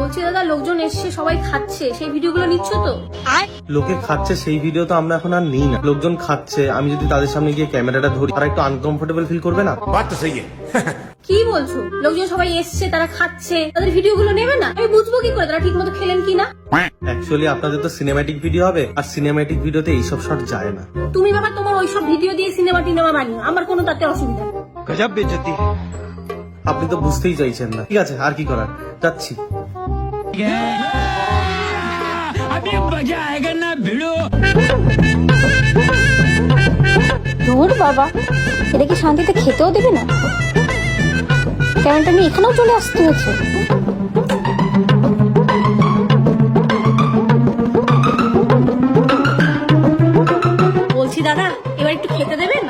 বলছি দাদা, লোকজন এসছে, সবাই খাচ্ছে, সেই ভিডিওগুলো নিচ্ছ তো? লোকে খাচ্ছে সেই ভিডিও তো আমরা এখন আর নিই না। লোকজন খাচ্ছে, আমি যদি তাদের সামনে গিয়ে ক্যামেরাটা ধরি তারা একটু আনকমফোর্টেবল ফিল করবে না? बात तो सही है। কি বলছো? লোকজন সবাই এসছে, তারা খাচ্ছে, তাদের ভিডিওগুলো নেবে না? আমি বুঝবো কি করে তারা ঠিক মতো খেলেন কিনা? অ্যাকচুয়ালি আপনাদের তো সিনেম্যাটিক ভিডিও হবে, আর সিনেম্যাটিক ভিডিওতে এইসব শট যায় না। তুমি বাবা তোমার ওইসব ভিডিও দিয়ে সিনেমা টিনেমা বানিও, আমার কোনো তাতে অসুবিধা নেই। गजब बेइज्जती है। আপনি তো বুঝতেই চাইছেন না। ঠিক আছে, আর কি করার, যাচ্ছি। अभी मजा आएगा ना भिड़ो। ধুর বাবা, এটা কি শান্তিতে খেতেও দেবে না? ক্যামেরাটা নিয়ে এখানেও চলে আসতে হয়েছে। বলছি দাদা, এবার একটু খেতে দেবেন?